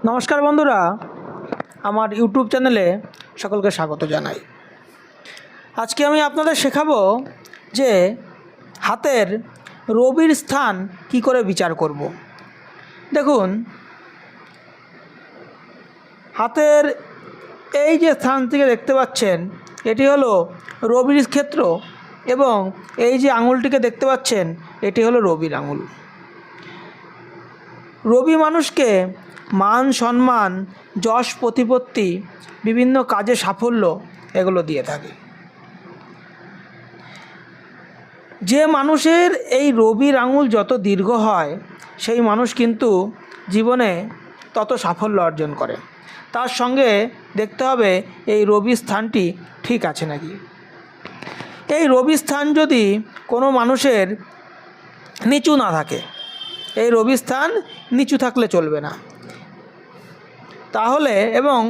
নমস্কার বন্ধুরা, আমার ইউটিউব চ্যানেলে সকলকে স্বাগত জানাই। আজকে আমি আপনাদের শেখাবো যে হাতের রবির স্থান কি করে বিচার করব। দেখুন, হাতের এই যে স্থান থেকে দেখতে পাচ্ছেন, এটি হলো রবির ক্ষেত্র এবং এই যে আঙুলটিকে দেখতে পাচ্ছেন, এটি হলো রবির আঙুল। রবি মানুষকে মান সম্মান, যশ প্রতিপত্তি, বিভিন্ন কাজে সাফল্য এগুলো দিয়ে থাকে। যে মানুষের এই রবির আঙুল যত দীর্ঘ হয়, সেই মানুষ কিন্তু জীবনে তত সাফল্য অর্জন করে। তার সঙ্গে দেখতে হবে এই রবি স্থানটি ঠিক আছে নাকি। এই রবি স্থান যদি কোনো মানুষের নিচু না থাকে, এই রবি স্থান নিচু থাকলে চলবে না। তাহলে এবং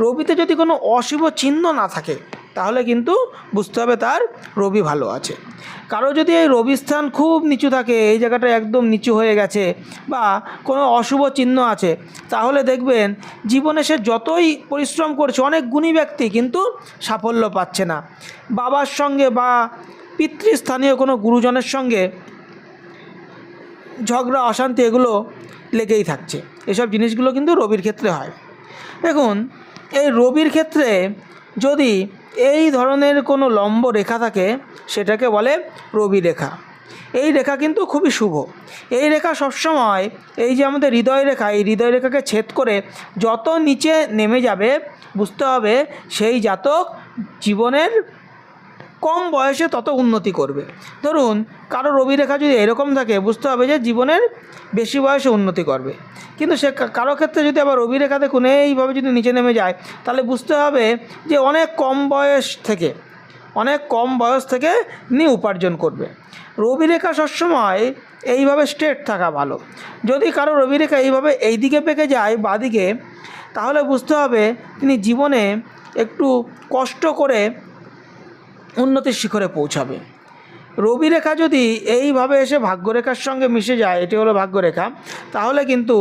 রবিতে যদি কোনো অশুভ চিহ্ন না থাকে, তাহলে কিন্তু বুঝতে হবে তার রবি ভালো আছে। কারো যদি এই রবি স্থান খুব নিচু থাকে, এই জায়গাটা একদম নিচু হয়ে গেছে বা কোনো অশুভ চিহ্ন আছে, তাহলে দেখবেন জীবনে সে যতই পরিশ্রম করছে, অনেক গুণী ব্যক্তি কিন্তু সাফল্য পাচ্ছে না। বাবার সঙ্গে বা পিতৃস্থানীয় কোনো গুরুজনের সঙ্গে ঝগড়া অশান্তি এগুলো লেগেই থাকছে। এসব জিনিসগুলো কিন্তু রবির ক্ষেত্রে হয়। দেখুন, এই রবির ক্ষেত্রে যদি এই ধরনের কোনো লম্ব রেখা থাকে, সেটাকে বলে রবি রেখা। এই রেখা কিন্তু খুবই শুভ। এই রেখা সবসময় এই যে আমাদের হৃদয় রেখা, এই হৃদয় রেখাকে ছেদ করে যত নিচে নেমে যাবে, বুঝতে হবে সেই জাতক জীবনের কম বয়সে তত উন্নতি করবে। ধরুন, কারো রবি রেখা যদি এরকম থাকে, বুঝতে হবে যে জীবনের বেশি বয়সে উন্নতি করবে। কিন্তু সে কারো ক্ষেত্রে যদি আবার রবি রেখা দেখুন এইভাবে যদি নিচে নেমে যায়, তাহলে বুঝতে হবে যে অনেক কম বয়স থেকে নিয়ে উপার্জন করবে। রবি রেখা সবসময় এইভাবে স্ট্রেট থাকা ভালো। যদি কারো রবি রেখা এইভাবে এই দিকে পেকে যায় বাঁদিকে, তাহলে বুঝতে হবে তিনি জীবনে একটু কষ্ট করে উন্নতির শিখরে পৌঁছাবে। রবি রেখা যদি এইভাবে এসে ভাগ্যরেখার সঙ্গে মিশে যায়, এটি হলো ভাগ্যরেখা, তাহলে কিন্তু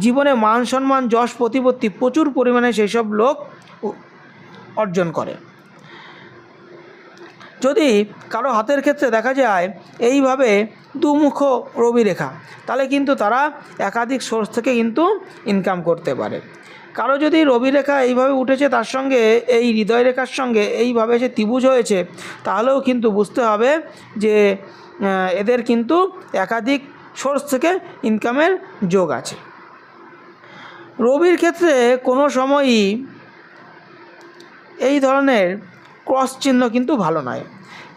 জীবনে মান সম্মান, যশ প্রতিপত্তি প্রচুর পরিমাণে সেই সব লোক অর্জন করে। যদি কারো হাতের ক্ষেত্রে দেখা যায় এইভাবে দুমুখ রবি রেখা, তাহলে কিন্তু তারা একাধিক সোর্স থেকে কিন্তু ইনকাম করতে পারে। কারো যদি রবি রেখা এইভাবে উঠেছে, তার সঙ্গে এই হৃদয় রেখার সঙ্গে এইভাবে এসে ত্রিভুজ হয়েছে, তাহলেও কিন্তু বুঝতে হবে যে এদের কিন্তু একাধিক সোর্স থেকে ইনকামের যোগ আছে। রবির ক্ষেত্রে কোনো সময়ই এই ধরনের ক্রস চিহ্ন কিন্তু ভালো নয়।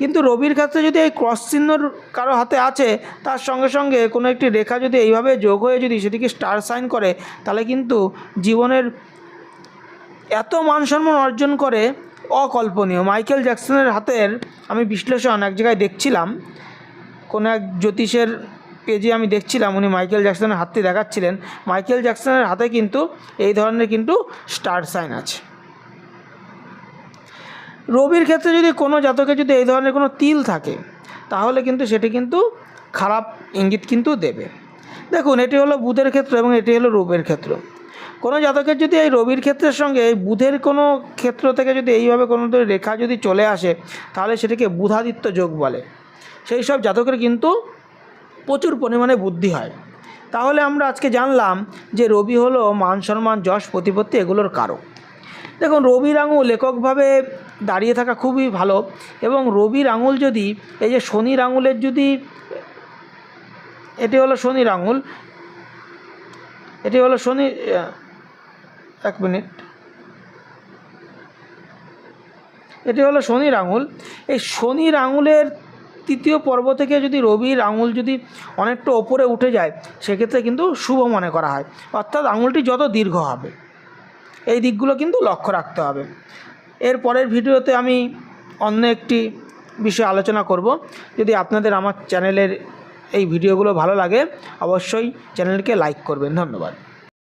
কিন্তু রবির ক্ষেত্রে যদি এই ক্রস চিহ্ন কারো হাতে আছে, তার সঙ্গে সঙ্গে কোনো একটি রেখা যদি এইভাবে যোগ হয়ে যদি সেটিকে স্টার সাইন করে, তাহলে কিন্তু জীবনের এত মান সম্মান অর্জন করে, অকল্পনীয়। মাইকেল জ্যাকসনের হাতের আমি বিশ্লেষণ এক জায়গায় দেখছিলাম, কোনো এক জ্যোতিষের পেজে আমি দেখছিলাম, উনি মাইকেল জ্যাকসনের হাতটি দেখাচ্ছিলেন। মাইকেল জ্যাকসনের হাতে কিন্তু এই ধরনের কিন্তু স্টার সাইন আছে। রবির ক্ষেত্রে যদি কোনো জাতকে যদি এই ধরনের কোনো তিল থাকে, তাহলে কিন্তু সেটি কিন্তু খারাপ ইঙ্গিত কিন্তু দেবে। দেখুন, এটি হলো বুধের ক্ষেত্র এবং এটি হলো রবির ক্ষেত্র। কোনো জাতকের যদি এই রবির ক্ষেত্রের সঙ্গে এই বুধের কোনো ক্ষেত্র থেকে যদি এইভাবে কোনো রেখা যদি চলে আসে, তাহলে সেটিকে বুধাদিত্য যোগ বলে। সেই সব জাতকের কিন্তু প্রচুর পরিমাণে বুদ্ধি হয়। তাহলে আমরা আজকে জানলাম যে রবি হলো মান সম্মান, যশ প্রতিপত্তি এগুলোর কারক। দেখুন, রবির আঙুল এককভাবে দাঁড়িয়ে থাকা খুবই ভালো। এবং রবির আঙুল যদি এই যে শনির আঙুলের যদি, এটি হলো শনির আঙুল, এটি হলো শনি, এক মিনিট, এটি হলো শনির আঙুল। এই শনির আঙুলের তৃতীয় পর্ব থেকে যদি রবির আঙুল যদি অনেকটা ওপরে উঠে যায়, সেক্ষেত্রে কিন্তু শুভ মনে করা হয়। অর্থাৎ আঙুলটি যত দীর্ঘ হবে, এই দিকগুলো কিন্তু লক্ষ্য রাখতে হবে। এর পরের ভিডিওতে আমি অন্য একটি বিষয়ে আলোচনা করব। যদি আপনাদের আমার চ্যানেলের এই ভিডিওগুলো ভালো লাগে, অবশ্যই চ্যানেলকে লাইক করবেন। ধন্যবাদ।